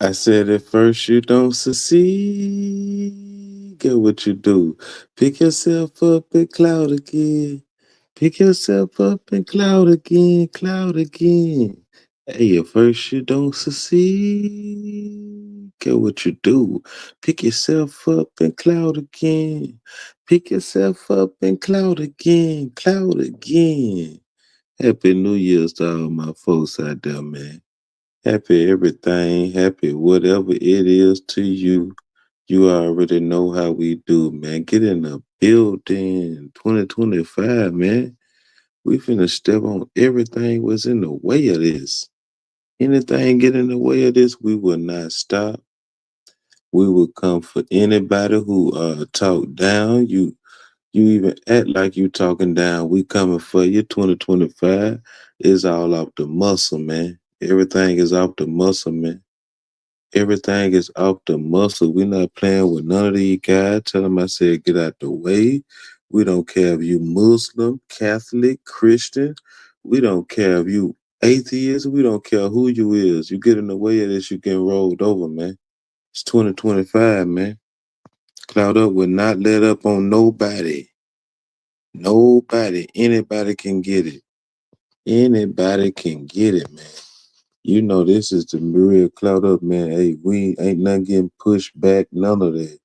I said at first you don't succeed. Get what you do. Pick yourself up and cloud again. Pick yourself up and cloud again, cloud again. Hey, at first you don't succeed. Get what you do. Pick yourself up and cloud again. Pick yourself up and cloud again, cloud again. Happy New Year's to all my folks out there, man. Happy everything, happy whatever it is to you. You already know how we do, man. Get in the building 2025, man. We finna step on everything was in the way of this. Anything get in the way of this, we will not stop. We will come for anybody who talk down. You even act like you talking down. We coming for you. 2025 is all off the muscle, man. Everything is off the muscle, man. Everything is off the muscle. We're not playing with none of these guys. Tell them I said, get out the way. We don't care if you Muslim, Catholic, Christian. We don't care if you atheist. We don't care who you is. You get in the way of this, you get rolled over, man. It's 2025, man. Cloud Up will not let up on nobody. Nobody. Anybody can get it. Anybody can get it, man. You know this is the real Cloud Up, man. Hey, we ain't nothing getting pushed back, none of that.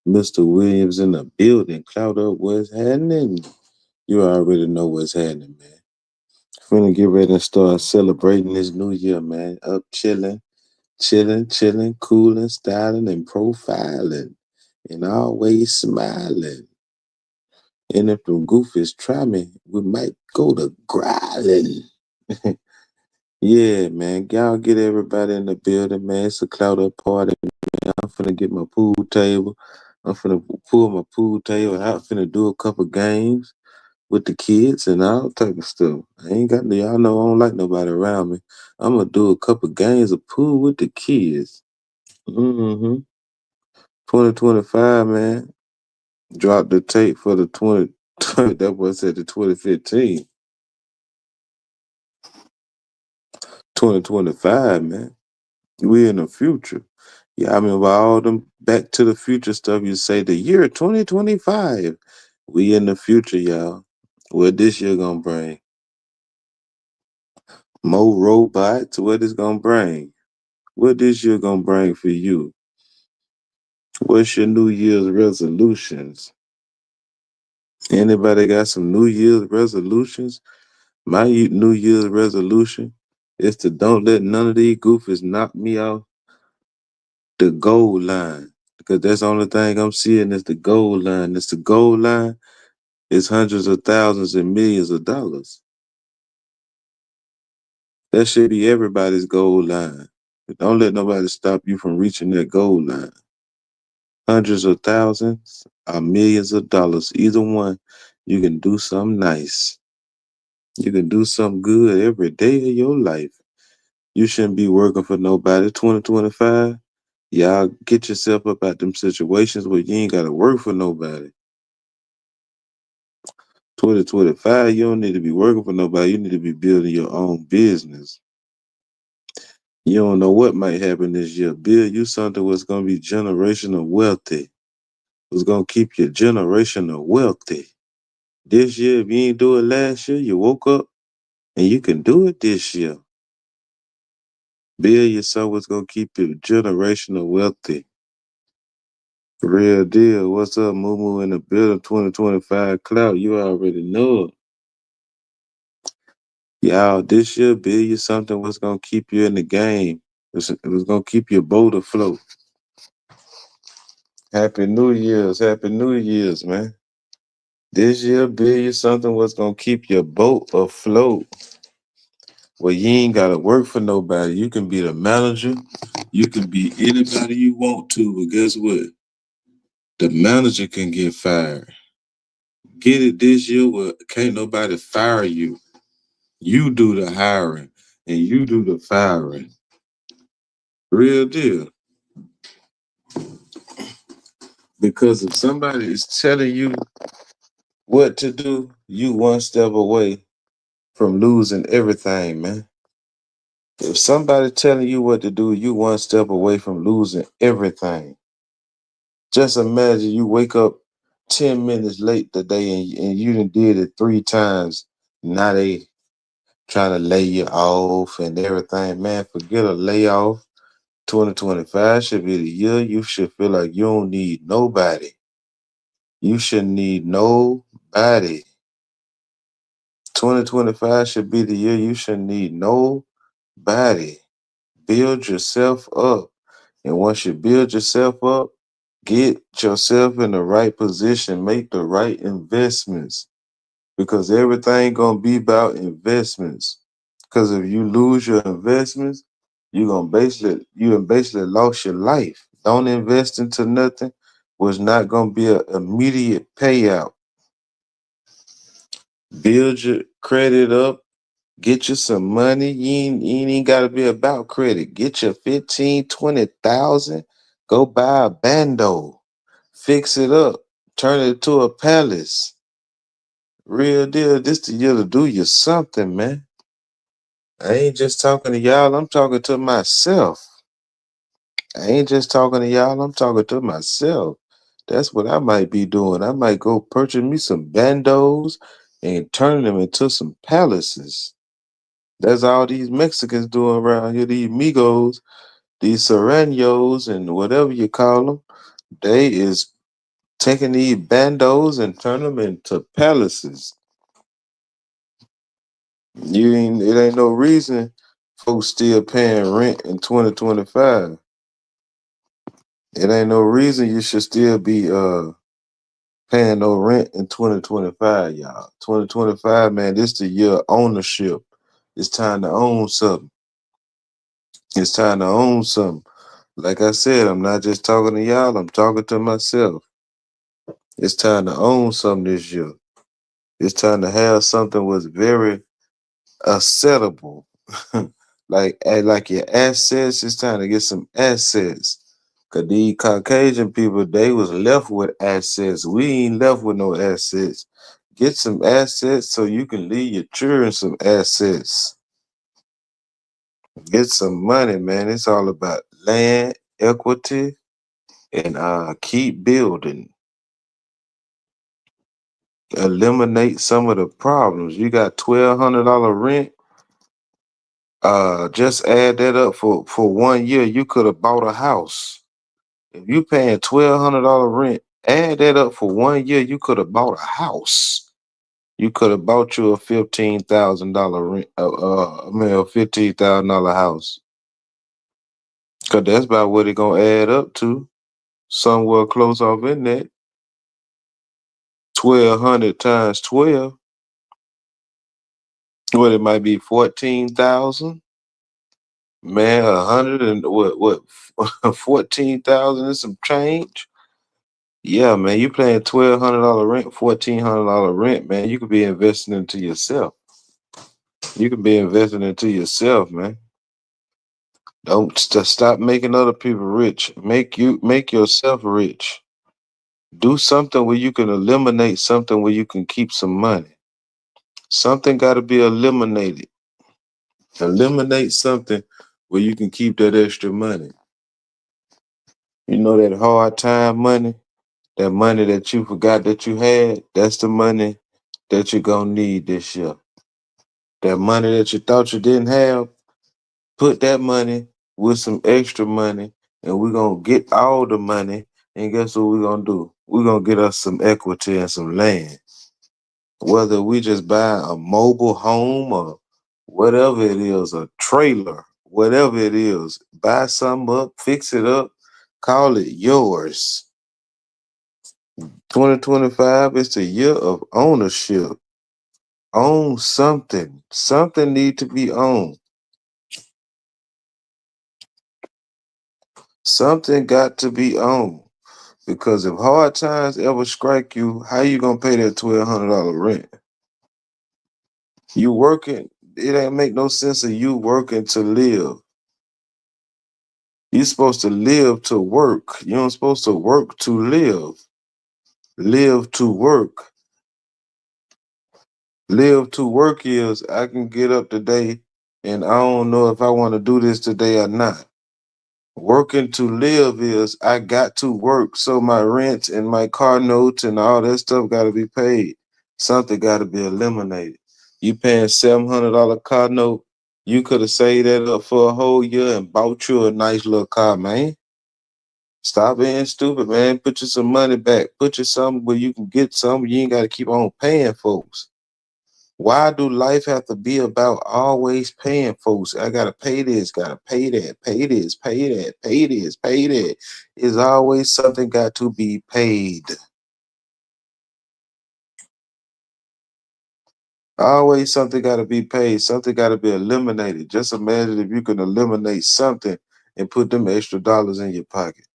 Mr. Williams in the building. Cloud Up, what's happening? You already know what's happening, man. Finna get ready and start celebrating this new year, man. Up chilling, chilling, cooling, styling, and profiling. And always smiling. And if them goofies try me, we might go to growling. Yeah, man. Y'all get everybody in the building, man. It's a Cloud Up party. I'm finna get my pool table. I'm finna pull my pool table out. Finna do a couple games with the kids and all type of stuff. I ain't got y'all know I don't like nobody around me. I'm gonna do a couple games of pool with the kids. Mm-hmm. 2025, man. Drop the tape for the 20. That boy said the 2015. 2025, man. We in the future. Yeah, I mean, by all them Back to the Future stuff, you say the year 2025. We in the future, y'all. What this year gonna bring? More robots? What it's gonna bring? What this year gonna bring for you? What's your New Year's resolutions? Anybody got some New Year's resolutions? My New Year's resolution is to don't let none of these goofies knock me off the goal line. Because that's the only thing I'm seeing is the goal line. It's the goal line. It's hundreds of thousands and millions of dollars. That should be everybody's goal line. Don't let nobody stop you from reaching that goal line. Hundreds of thousands or millions of dollars. Either one, you can do something nice. You can do something good every day of your life. You shouldn't be working for nobody. 2025, y'all get yourself up out them situations where you ain't got to work for nobody. 2025, you don't need to be working for nobody. You need to be building your own business. You don't know what might happen this year. Build you something what's going to be generational wealthy. What's going to keep you generational wealthy. This year, if you ain't do it last year, you woke up and you can do it this year. Build yourself what's going to keep you generational wealthy. Real deal. What's up, Moo Moo in the building 2025 clout? You already know it. Y'all, this year, build you something what's going to keep you in the game. It's going to keep your boat afloat. Happy New Year's. Happy New Year's, man. This year, build you something what's going to keep your boat afloat. Well, you ain't got to work for nobody. You can be the manager. You can be anybody you want to, but guess what? The manager can get fired. Get it this year where can't nobody fire you. You do the hiring and you do the firing. Real deal. Because if somebody is telling you what to do, you one step away from losing everything, man. If somebody telling you what to do, you one step away from losing everything. Just imagine you wake up 10 minutes late today and you done did it 3 times. Now they trying to lay you off and everything. Man, forget a layoff. 2025 should be the year you should feel like you don't need nobody. You shouldn't need nobody. 2025 should be the year you shouldn't need nobody. Build yourself up. And once you build yourself up, get yourself in the right position, make the right investments because everything gonna be about investments. Because if you lose your investments, you done basically lost your life. Don't invest into nothing was not gonna be an immediate payout. Build your credit up, get you some money. You ain't gotta be about credit. Get your 15, 20,000, go buy a bando, fix it up, turn it to a palace. Real deal, this the year to do you something, man. I ain't just talking to y'all, I'm talking to myself. I ain't just talking to y'all, I'm talking to myself. That's what I might be doing. I might go purchase me some bandos and turn them into some palaces. That's all these Mexicans doing around here, these Migos, these Serranos, and whatever you call them. They is taking these bandos and turn them into palaces. It ain't no reason folks still paying rent in 2025. It ain't no reason you should still be paying no rent in 2025, y'all. 2025, man, this the year of ownership. It's time to own something. It's time to own something. Like I said, I'm not just talking to y'all, I'm talking to myself. It's time to own something this year. It's time to have something was very acceptable. like your assets, it's time to get some assets. Cause these Caucasian people, they was left with assets. We ain't left with no assets. Get some assets so you can leave your children some assets. Get some money, man. It's all about land, equity, and keep building. Eliminate some of the problems. You got $1,200 rent. Just add that up for 1 year. You could have bought a house. If you paying $1,200 rent, add that up for 1 year. You could have bought a house. You could have bought you a $15,000 rent. A $15,000 house. Cause that's about what it gonna add up to. Somewhere close off in that. 1,200 times 12. What it might be 14,000. Man, 100 and what 14,000 and some change. Yeah, man, you paying $1,200 rent, $1,400 rent, man. You could be investing into yourself. You could be investing into yourself, man. Don't stop making other people rich. Make yourself rich. Do something where you can eliminate something where you can keep some money. Something got to be eliminated. Eliminate something where you can keep that extra money. You know that hard time money, that money that you forgot that you had, that's the money that you're going to need this year. That money that you thought you didn't have, put that money with some extra money, and we're going to get all the money. And guess what we're going to do? We're going to get us some equity and some land. Whether we just buy a mobile home or whatever it is, a trailer, whatever it is, buy something up, fix it up, call it yours. 2025 is the year of ownership. Own something. Something need to be owned. Something got to be owned. Because if hard times ever strike you, how you gonna pay that $1,200 rent? You working, it ain't make no sense of you working to live. You're supposed to live to work. You don't supposed to work to live. Live to work. Live to work is I can get up today and I don't know if I want to do this today or not. Working to live is I got to work, so my rent and my car notes and all that stuff got to be paid. Something got to be eliminated. You paying $700 car note, you could have saved that up for a whole year and bought you a nice little car, man. Stop being stupid, man. Put you some money back. Put you something where you can get something. You ain't got to keep on paying folks. Why do life have to be about always paying folks? I gotta pay this, gotta pay that, pay this, pay that, pay this, pay that. It's always something got to be paid. Always something got to be paid. Something got to be eliminated. Just imagine if you can eliminate something and put them extra dollars in your pocket.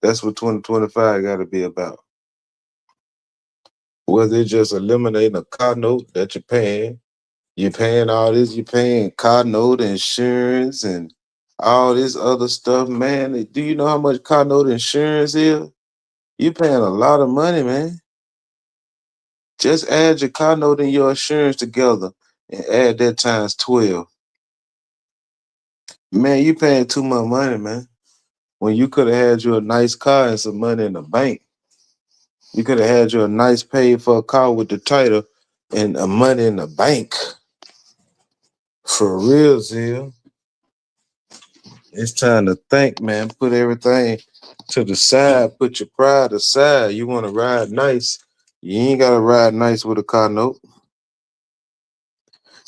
That's what 2025 got to be about. Whether it's just eliminating a car note that you're paying all this, you're paying car note insurance and all this other stuff, man. Do you know how much car note insurance is? You're paying a lot of money, man. Just add your car note and your insurance together and add that times 12. Man, you paying too much money, man. When you could have had you a nice car and some money in the bank. You could have had you a nice paid for a car with the title and money in the bank. For real, Zil. It's time to think, man. Put everything to the side. Put your pride aside. You want to ride nice. You ain't got to ride nice with a car note.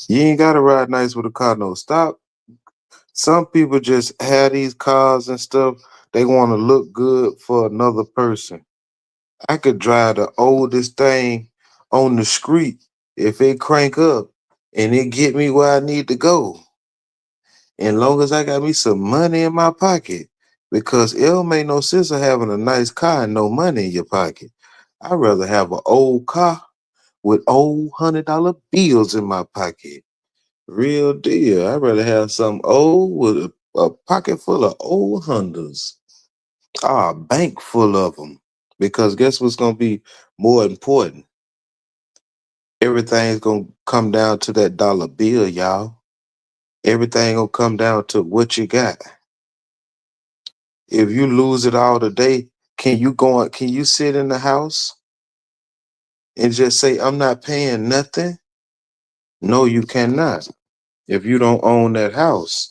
You ain't got to ride nice with a car note. Stop. Some people just have these cars and stuff. They want to look good for another person. I could drive the oldest thing on the street if it crank up and it get me where I need to go. And long as I got me some money in my pocket, because it don't make no sense of having a nice car and no money in your pocket. I'd rather have an old car with old $100 bills in my pocket. Real deal. I'd rather have some old with a pocket full of old Hondas. A bank full of them. Because guess what's gonna be more important? Everything's gonna come down to that dollar bill, y'all. Everything gonna come down to what you got. If you lose it all today, can you sit in the house and just say, I'm not paying nothing? No, you cannot. If you don't own that house.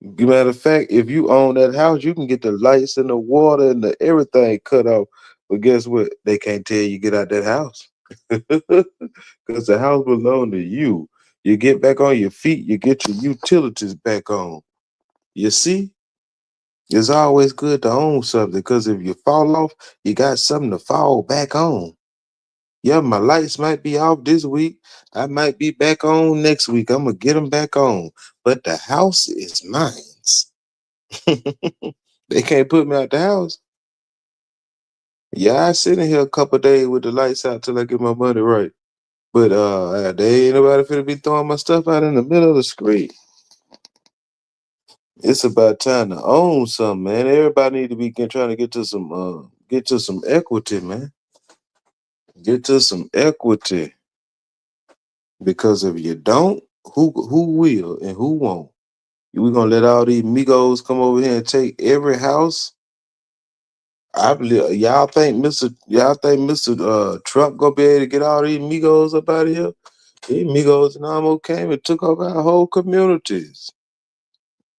Matter of fact, if you own that house, you can get the lights and the water and the everything cut off. But guess what? They can't tell you get out that house. Because the house belongs to you. You get back on your feet, you get your utilities back on. You see? It's always good to own something because if you fall off, you got something to fall back on. Yeah, my lights might be off this week. I might be back on next week. I'm going to get them back on. But the house is mine. They can't put me out the house. Yeah, I sit in here a couple of days with the lights out till I get my money right. But they ain't nobody finna be throwing my stuff out in the middle of the street. It's about time to own something, man. Everybody need to be trying to get to some equity, man. Get to some equity. Because if you don't, who will and who won't? We gonna let all these Migos come over here and take every house? I believe y'all think Mr. Trump gonna be able to get all these Migos up out of here? These Migos and almost came and took over our whole communities.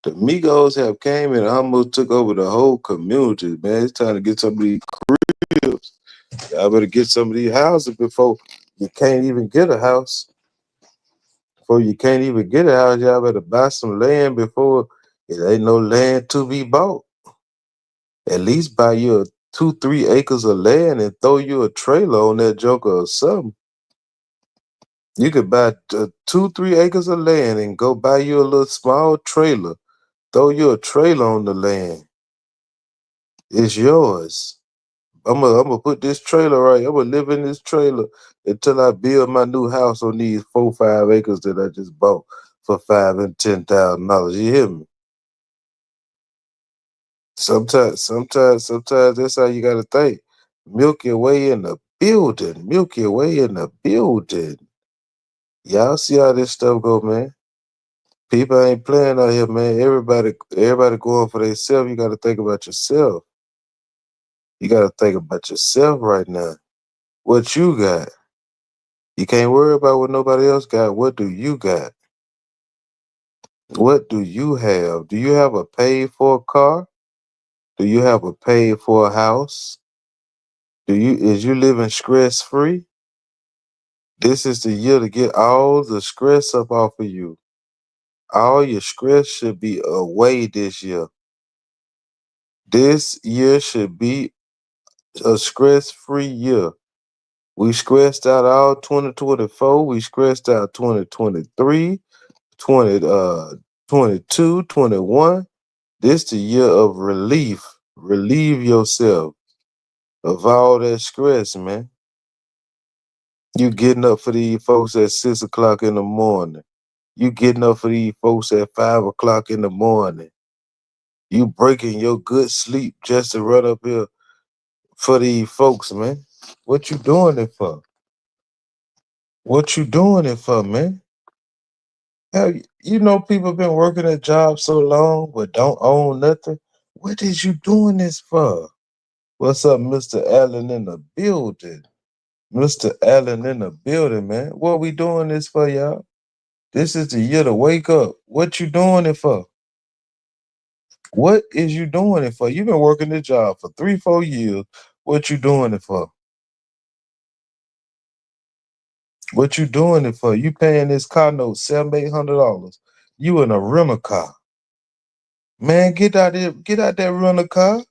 The Migos have came and almost took over the whole community, man. It's time to get some of these cribs. Y'all better get some of these houses before you can't even get a house. Before you can't even get a house, y'all better buy some land before it ain't no land to be bought. At least buy you 2, 3 acres of land and throw you a trailer on that joker or something. You could buy 2, 3 acres of land and go buy you a little small trailer. Throw you a trailer on the land. It's yours. I'm gonna put this trailer right. I'm gonna live in this trailer until I build my new house on these 4, 5 acres that I just bought for $5,000 and $10,000. You hear me? Sometimes that's how you gotta think. Milky Way in the building. Milky Way in the building. Y'all see how this stuff go, man. People ain't playing out here, man. Everybody going for themselves. You got to think about yourself. You got to think about yourself right now. What you got? You can't worry about what nobody else got. What do you got? What do you have? Do you have a paid for car? Do you have a paid for a house? Is you living stress free? This is the year to get all the stress up off of you. All your stress should be away this year. This year should be a stress free year. We stressed out all 2024. We stressed out 2023, 22, 21. This the year of relief. Relieve yourself of all that stress, man. You getting up for these folks at 6 o'clock in the morning. You getting up for these folks at 5 o'clock in the morning. You breaking your good sleep just to run up here for these folks, man. What you doing it for? What you doing it for, man? Hell, you know people been working a job so long but don't own nothing. What is you doing this for? What's up, Mr. Allen in the building? Mr. Allen in the building, man. What we doing this for, y'all? This is the year to wake up. What you doing it for? What is you doing it for? You've been working this job for 3, 4 years. What you doing it for? What you doing it for? You paying this car note $700, $800. You in a rental car. Man, get out there, get out that rental car.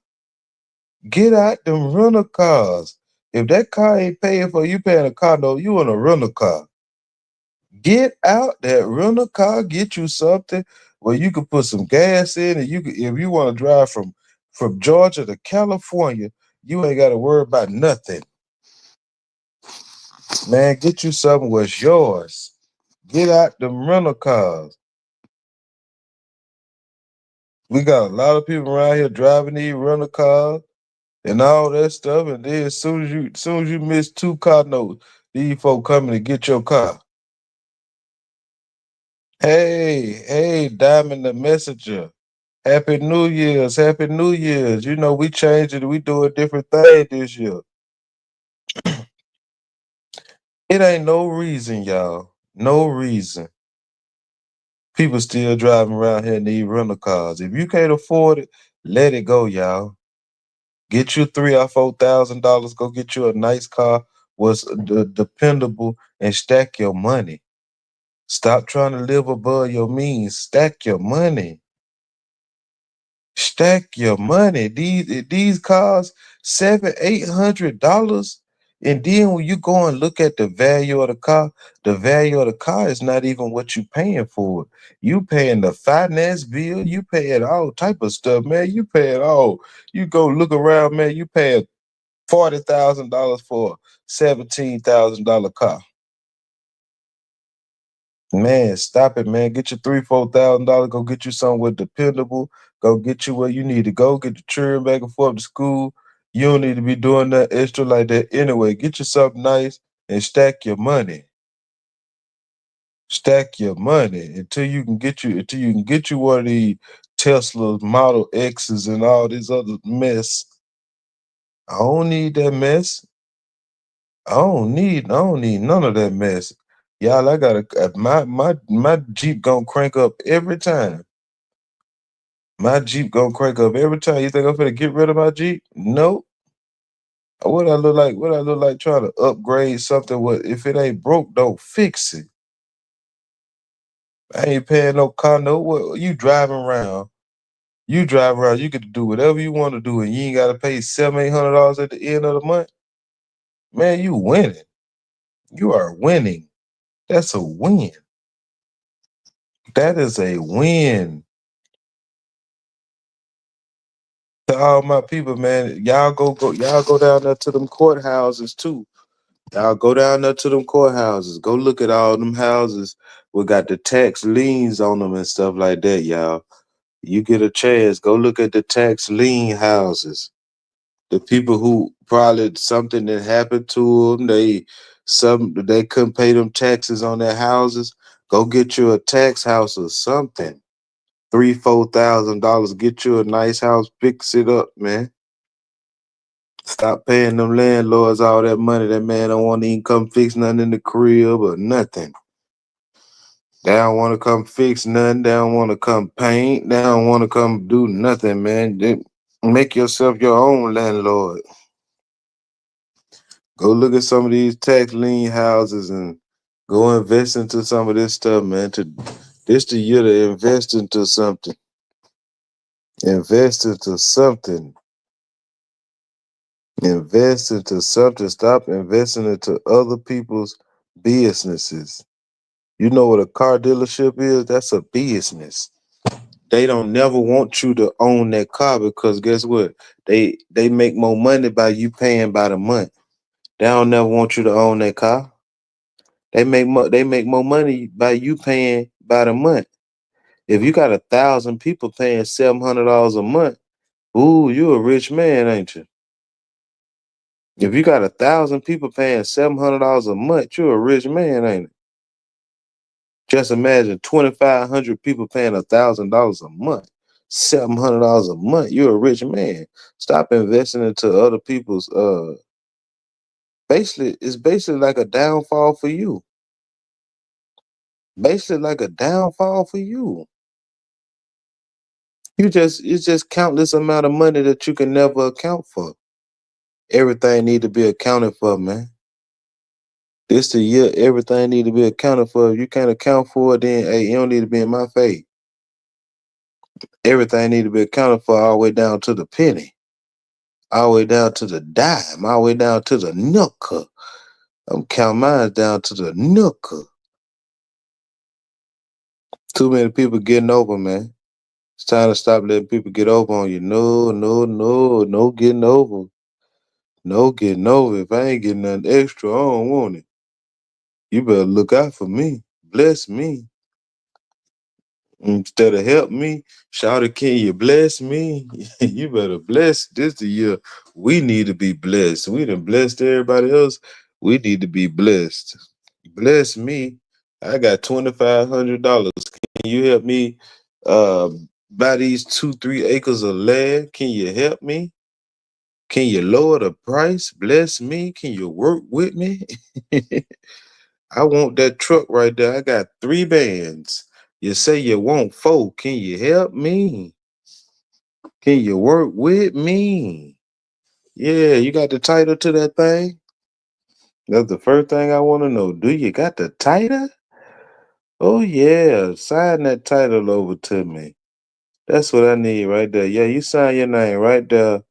Get out them rental cars. If that car ain't paying for you paying a car note, you in a rental car. Get out that rental car, get you something where you can put some gas in, and you can, if you want to drive from Georgia to California, you ain't got to worry about nothing. Man, get you something what's yours. Get out them rental cars. We got a lot of people around here driving these rental cars and all that stuff, and then as soon as you miss 2 car notes, these folk coming to get your car. Hey, Diamond the Messenger. Happy New Year's, Happy New Year's. You know, we changed it, we do a different thing this year. It ain't no reason, y'all. No reason. People still driving around here in these rental cars. If you can't afford it, let it go, y'all. Get you $3 or $4,000. Go get you a nice car, was dependable, and stack your money. Stop trying to live above your means. Stack your money. Stack your money. These cars, $700, $800. And then when you go and look at the value of the value of the car is not even what you paying for it. You paying the finance bill, you paying all type of stuff, man. You paying all. You go look around, man. You paying $40,000 for a $17,000 car. Man, stop it, man. Get your $3, $4,000. Go get you somewhere dependable. Go get you where you need to go. Get the children back and forth to school. You don't need to be doing that extra like that anyway. Get you something nice and stack your money. Stack your money until you can get you one of the Tesla Model X's and all this other mess. I don't need that mess. I don't need none of that mess. Y'all, I got my Jeep gonna crank up every time. My Jeep gonna crank up every time. You think I'm gonna get rid of my Jeep? Nope. What I look like? What I look like trying to upgrade something? What if it ain't broke? Don't fix it. I ain't paying no car note. What you driving around? You drive around. You get to do whatever you want to do, and you ain't gotta pay $700, $800 at the end of the month. Man, you winning. You are winning. That's a win. That is a win. To all my people, man, y'all go down there to them courthouses too. Y'all go down there to them courthouses. Go look at all them houses. We got the tax liens on them and stuff like that, y'all. You get a chance, go look at the tax lien houses. The people who probably something that happened to them, they Some they couldn't pay them taxes on their houses. Go get you a tax house or something. $3,000, $4,000. Get you a nice house, fix it up, man. Stop paying them landlords all that money. That man don't want to even come fix nothing in the crib or nothing. They don't want to come fix nothing. They don't want to come paint. They don't want to come do nothing, man. Make yourself your own landlord. Go look at some of these tax lien houses and go invest into some of this stuff, man. This the year to invest into something. Invest into something. Invest into something. Stop investing into other people's businesses. You know what a car dealership is? That's a business. They don't never want you to own that car because guess what? They make more money by you paying by the month. They don't never want you to own that car. They make more money by you paying by the month. If you got 1,000 people paying $700 a month, ooh, you a rich man, ain't you? If you got 1,000 people paying $700 a month, you're a rich man, ain't it? Just imagine 2,500 people paying $1,000 a month, $700 a month. You're a rich man. Stop investing into other people's. It's basically like a downfall for you. Basically like a downfall for you. It's just countless amount of money that you can never account for. Everything need to be accounted for, man. This the year everything need to be accounted for. If you can't account for it, then hey, you don't need to be in my face. Everything need to be accounted for all the way down to the penny, all the way down to the dime, all the way down to the nickel. I'm counting mine down to the nickel. Too many people getting over, man. It's time to stop letting people get over on you. No, no, no, no getting over. No getting over. If I ain't getting nothing extra, I don't want it. You better look out for me. Bless me. Instead of help me, shout it, can you bless me? You better bless. This the year we need to be blessed. We done blessed everybody else. We need to be blessed. Bless me. I got $2,500. Can you help me uh, buy these 2-3 acres of land? Can you help me? Can you lower the price? Bless me. Can you work with me? I want that truck right there. I got 3 bands. You say you want 4. Can you help me? Can you work with me? Yeah, you got the title to that thing? That's the first thing I want to know. Do you got the title? Oh, yeah. Sign that title over to me. That's what I need right there. Yeah, you sign your name right there.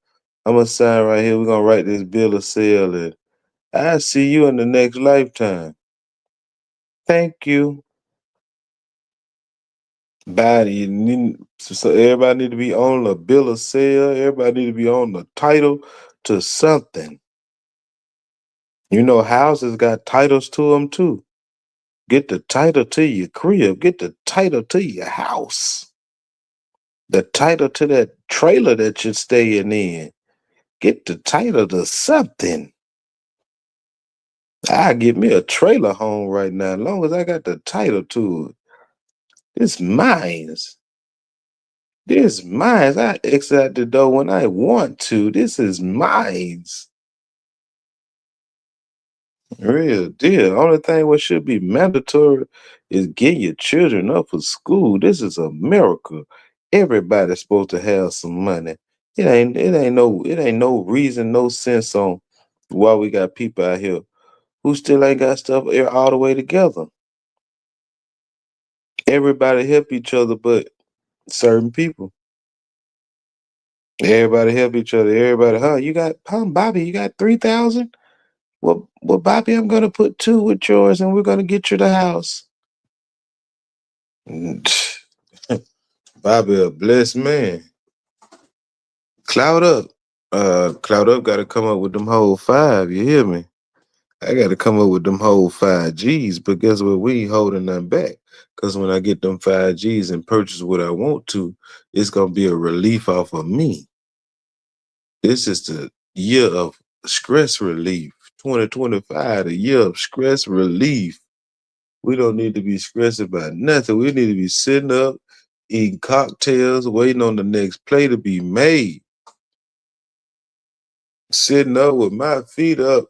I'm going to sign right here. We're going to write this bill of sale. And I'll see you in the next lifetime. Thank you. So everybody need to be on the bill of sale. Everybody need to be on the title to something. You know, houses got titles to them too. Get the title to your crib. Get the title to your house. The title to that trailer that you're staying in. Get the title to something. I get me a trailer home right now, as long as I got the title to it. It's mine. This mine. I exit out the door when I want to. This is mine. Real deal. Only thing what should be mandatory is getting your children up for school. This is America. Everybody's supposed to have some money. It ain't no reason, no sense on why we got people out here who still ain't got stuff all the way together. Everybody help each other, but certain people. Everybody help each other. Everybody, Bobby, you got 3,000? Well, Bobby, I'm gonna put 2 with yours, and we're gonna get you the house. Bobby, a blessed man. Cloud up. Cloud up got to come up with them whole 5. You hear me? I got to come up with them whole 5 G's. But guess what? We ain't holding nothing back. Because when I get them 5 G's and purchase what I want to, it's going to be a relief off of me. This is the year of stress relief. 2025, the year of stress relief. We don't need to be stressed about nothing. We need to be sitting up, eating cocktails, waiting on the next play to be made. Sitting up with my feet up,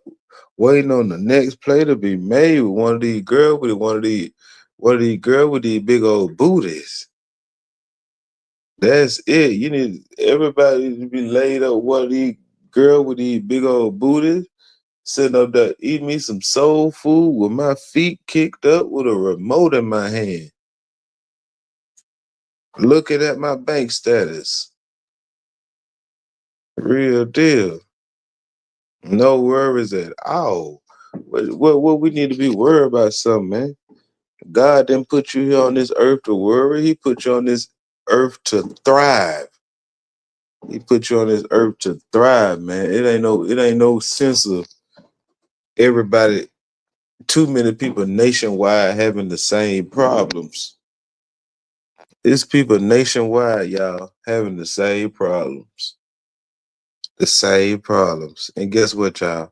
waiting on the next play to be made with one of these girls with one of these girls with these big old booties. That's it. You need everybody to be laid up with one of these girl with these big old booties, sitting up there eating me some soul food with my feet kicked up with a remote in my hand. Looking at my bank status. Real deal. No worries at all. What we need to be worried about something, man. God didn't put you here on this earth to worry. He put you on this earth to thrive. He put you on this earth to thrive, man. It ain't no sense of everybody, too many people nationwide having the same problems. It's people nationwide, y'all, having the same problems. The same problems. And guess what, y'all?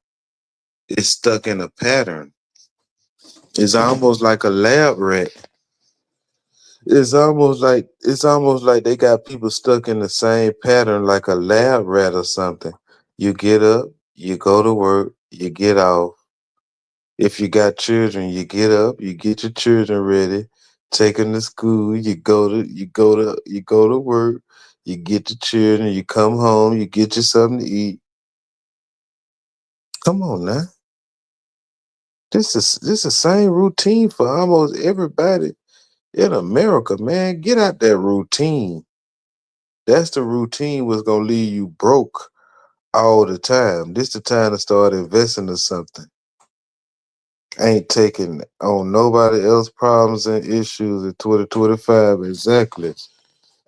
It's stuck in a pattern. It's almost like a lab rat. It's almost like they got people stuck in the same pattern like a lab rat or something. You get up, you go to work, you get off. If you got children, you get up, you get your children ready, take them to school, you go to work, you get the children, you come home, you get you something to eat. Come on now. This is the same routine for almost everybody in America, man. Get out that routine. That's the routine was gonna leave you broke all the time. This the time to start investing in something. Ain't taking on nobody else problems and issues in 2025. Exactly.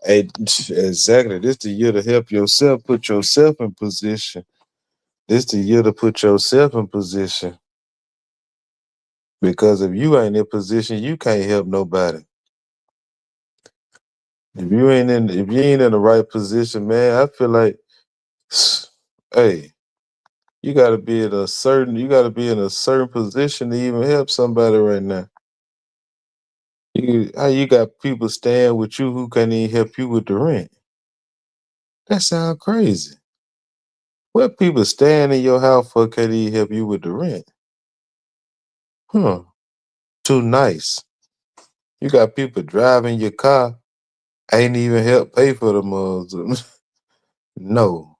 Exactly. This the year to help yourself, put yourself in position. This the year to put yourself in position. Because if you ain't in position, you can't help nobody. If you ain't in the right position, man, I feel like hey, you gotta be in a certain position to even help somebody right now. How you got people staying with you who can't even help you with the rent? That sound crazy. What people staying in your house for can't even help you with the rent? Huh. Too nice. You got people driving your car, ain't even help pay for the mugs. No.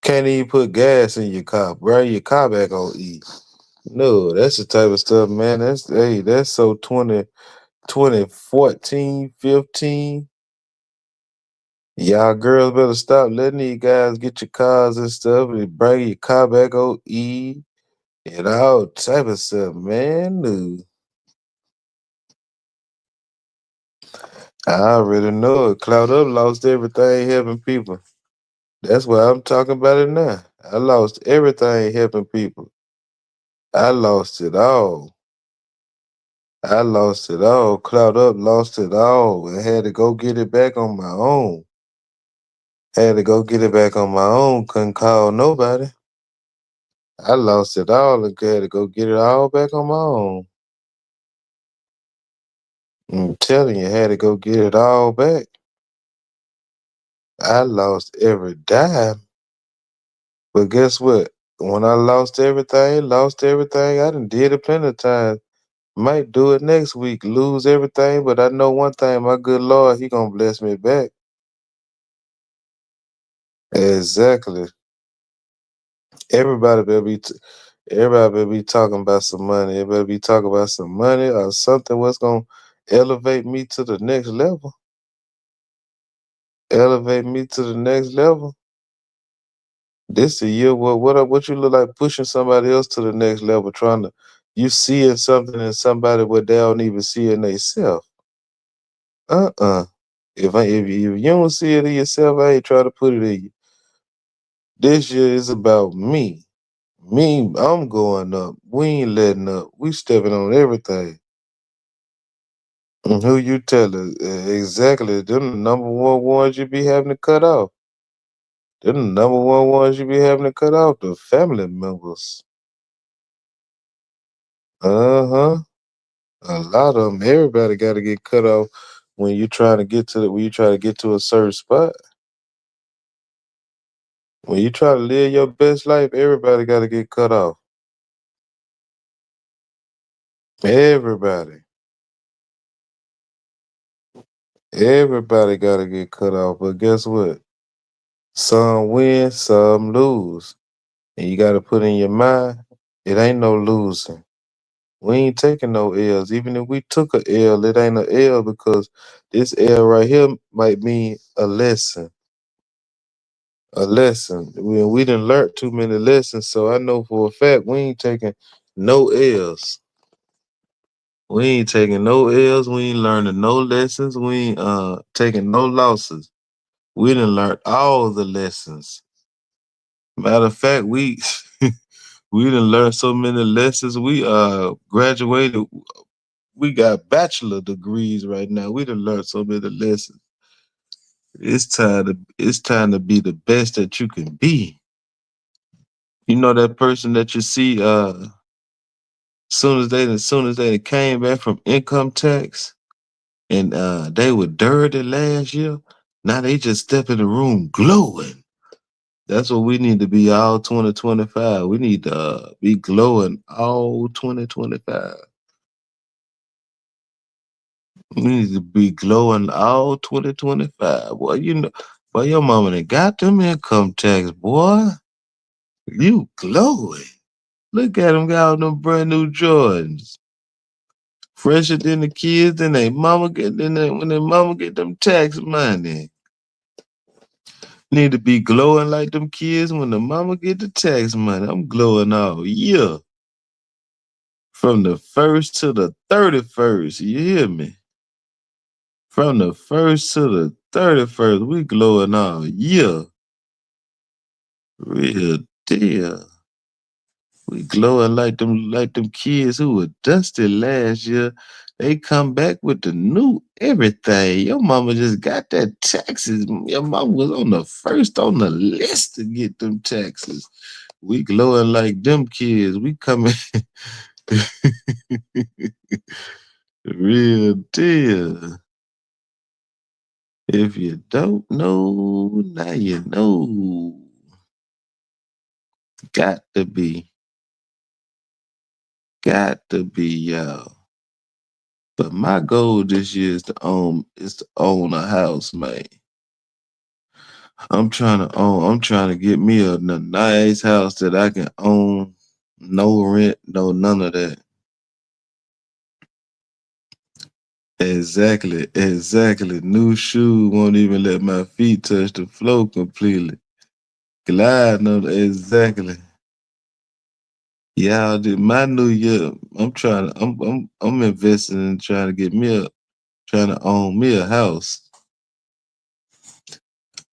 Can't even put gas in your car. Bring your car back on E. No, that's the type of stuff, man. That's so 2014, 15. Y'all girls better stop letting these guys get your cars and stuff and bring your car back on E and all type of stuff, man. No. I already know it. Cloud Up lost everything helping people. That's why I'm talking about it now. I lost everything helping people. I lost it all. I lost it all. Cloud Up lost it all and had to go get it back on my own. Had to go get it back on my own. Couldn't call nobody. I lost it all and had to go get it all back on my own. I'm telling you, had to go get it all back. I lost every dime. But guess what? When I lost everything, I done did it plenty of times. Might do it next week, lose everything, but I know one thing, my good Lord, He gonna bless me back. Exactly. Everybody better be everybody better be talking about some money. Everybody be talking about some money or something what's gonna elevate me to the next level. Elevate me to the next level. This a year what you look like pushing somebody else to the next level, trying to you seeing something in somebody what they don't even see in themselves. Uh-uh. If you don't see it in yourself, I ain't trying to put it in you. This year is about me. Me, I'm going up. We ain't letting up. We stepping on everything. And who you telling? Exactly. Them the number one ones you be having to cut off. They're the number one ones you be having to cut off, the family members. Uh-huh. A lot of them. Everybody got to get cut off when you trying to get to when you try to get to a certain spot. When you try to live your best life, everybody got to get cut off. Everybody. Everybody got to get cut off. But guess what? Some win, some lose. And you got to put in your mind, it ain't no losing. We ain't taking no L's. Even if we took a L, it ain't a L because this L right here might mean a lesson. A lesson. We didn't learn too many lessons, so I know for a fact we ain't taking no L's. We ain't taking no L's. We ain't learning no lessons. We ain't taking no losses. We done learned all the lessons. Matter of fact, we we done learned so many lessons. We graduated. We got bachelor degrees right now. We done learned so many lessons. It's time to be the best that you can be. You know that person that you see soon as they came back from income tax and they were dirty last year. Now they just step in the room glowing. That's what we need to be all 2025. We need to be glowing all 2025. We need to be glowing all 2025. Boy, boy, your mama done got them income tax, boy. You glowing. Look at them got all them brand new Jordans. Fresher than the kids, than they mama get, when their mama get them tax money. Need to be glowing like them kids when the mama get the tax money. I'm glowing all year. From the 1st to the 31st. You hear me? From the 1st to the 31st, we glowing all year. Real deal. We glowing like them kids who were dusty last year. They come back with the new everything. Your mama just got that taxes. Your mama was on the first on the list to get them taxes. We glowing like them kids. We coming real deal. If you don't know, now you know. Got to be. Got to be, y'all. But my goal this year is to own a house, man. I'm trying to get me a nice house that I can own. No rent, no none of that. Exactly, exactly. New shoe won't even let my feet touch the floor completely. Glide, no, exactly. Yeah, my new year. I'm investing in trying to own me a house.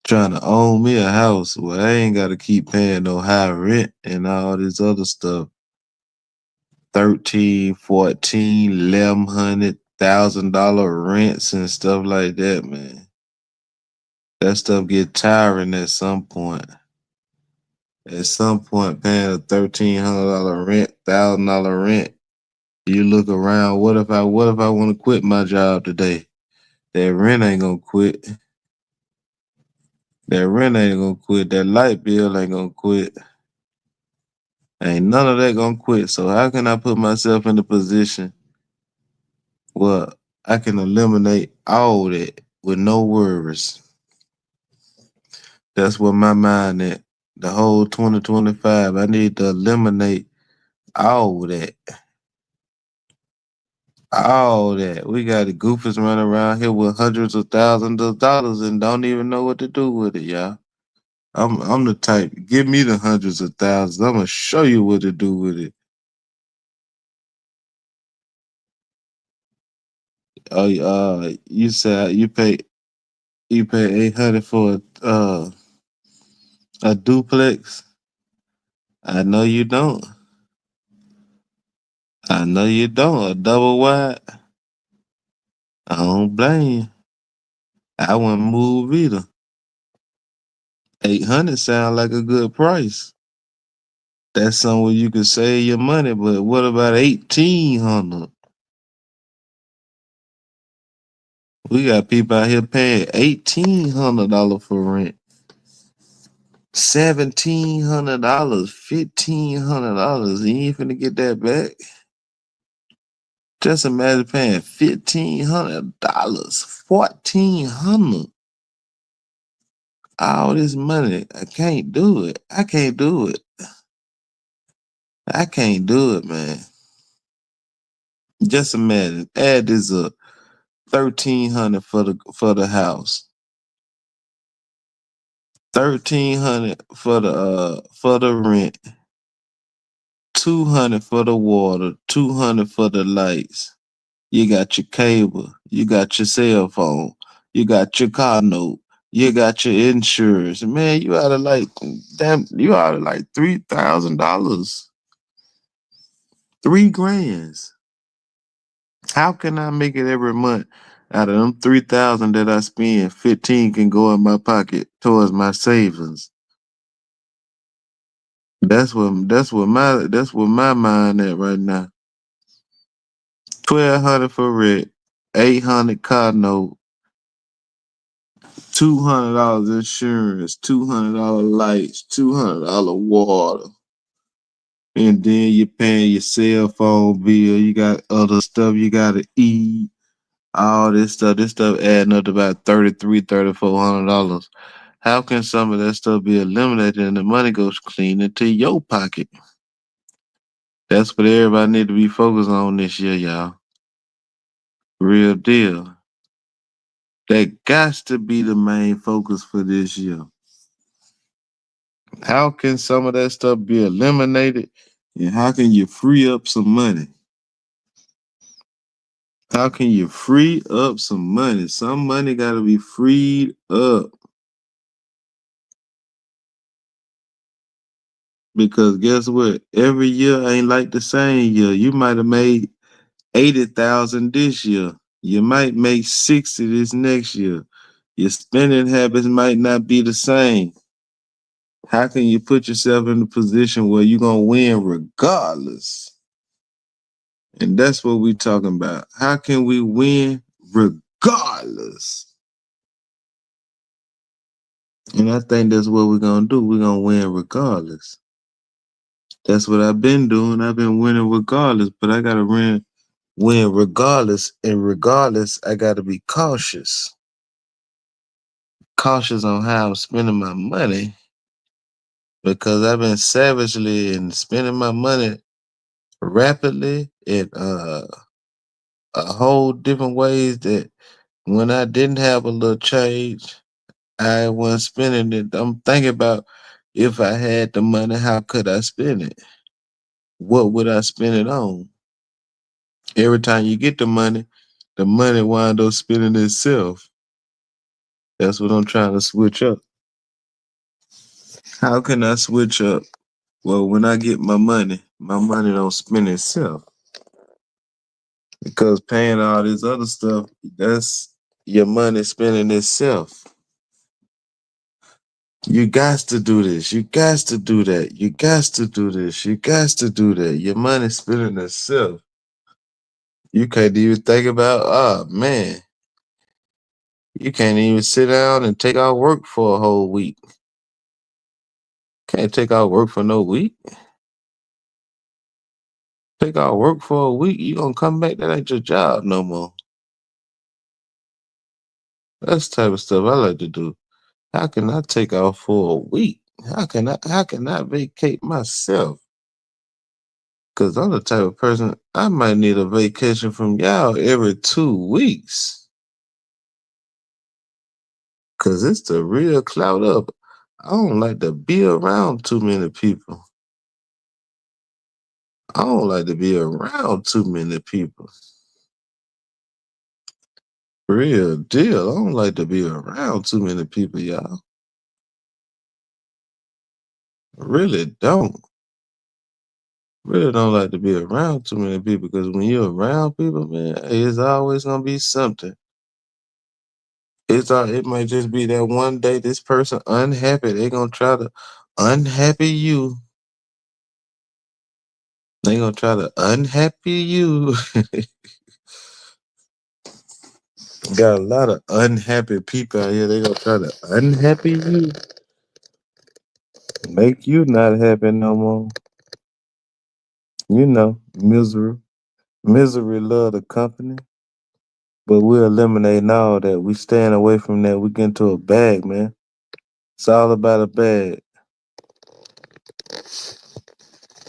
Trying to own me a house where I ain't gotta keep paying no high rent and all this other stuff. 13, 14, 1,100, $1,000 rents and stuff like that, man. That stuff get tiring at some point. At some point, paying a $1,300 rent, $1,000 rent, you look around. What if I want to quit my job today? That rent ain't gonna quit. That rent ain't gonna quit. That light bill ain't gonna quit. Ain't none of that gonna quit. So how can I put myself in a position where I can eliminate all that with no worries? That's where my mind at. The whole 2025, I need to eliminate all that. All that. We got the goofies running around here with hundreds of thousands of dollars and don't even know what to do with it, y'all. I'm the type. Give me the hundreds of thousands. I'm gonna show you what to do with it. Oh, you said you pay 800 for a duplex. I know you don't. I know you don't. A double wide. I don't blame you. I wouldn't move either. $800 sound like a good price. That's somewhere you can save your money, but what about 1,800? We got people out here paying $1,800 for rent. $1,700, $1,500. You ain't finna get that back. Just imagine paying $1,500, $1,400. All this money, I can't do it. I can't do it. I can't do it, man. Just imagine. Add this up. $1,300 for the house. $1,300 for the rent. $200 for the water. $200 for the lights. You got your cable. You got your cell phone. You got your car note. You got your insurance. Man, you out of like $3,000. $3,000. How can I make it every month? Out of them 3,000 that I spend, 15 can go in my pocket towards my savings. That's what my mind at right now. 1,200 for rent, 800 car note, $200 insurance, $200 lights, $200 water, and then you're paying your cell phone bill. You got other stuff you gotta eat. All this stuff adding up to about $3,400. How can some of that stuff be eliminated and the money goes clean into your pocket? That's what everybody need to be focused on this year, y'all. Real deal. That got to be the main focus for this year. How can some of that stuff be eliminated? And how can you free up some money? How can you free up some money? Some money got to be freed up. Because guess what? Every year ain't like the same year. You might have made 80,000 this year. You might make 60 this next year. Your spending habits might not be the same. How can you put yourself in a position where you're gonna win regardless? And that's what we talking about. How can we win regardless? And I think that's what we're gonna do. We're gonna win regardless. That's what I've been doing. I've been winning regardless, but I gotta win regardless. And regardless, I gotta be cautious. Cautious on how I'm spending my money. Because I've been savagely and spending my money rapidly in a whole different ways that when I didn't have a little change, I wasn't spending it. I'm thinking about if I had the money, how could I spend it? What would I spend it on? Every time you get the money wind up spending itself. That's what I'm trying to switch up. How can I switch up? Well, when I get my money don't spend itself. Because paying all this other stuff, that's your money spending itself. You got to do this. You got to do that. You got to do this. You got to do that. Your money spending itself. You can't even think about, oh man, you can't even sit down and take out work for a whole week. Can't take out work for no week. Take out work for a week, you gonna come back, that ain't your job no more. That's the type of stuff I like to do. How can I take off for a week? How can I vacate myself? Cause I'm the type of person I might need a vacation from y'all every 2 weeks. Cause it's the real clout up. I don't like to be around too many people. I don't like to be around too many people. Real deal. I don't like to be around too many people, y'all. Really don't. Really don't like to be around too many people, because when you're around people, man, hey, it's always gonna be something. It might just be that one day this person unhappy. They gonna try to unhappy you. They gonna try to unhappy you. Got a lot of unhappy people out here. They gonna try to unhappy you. Make you not happy no more. You know, misery. Misery love the company. But we're eliminating all that. We staying away from that. We get into a bag, man. It's all about a bag.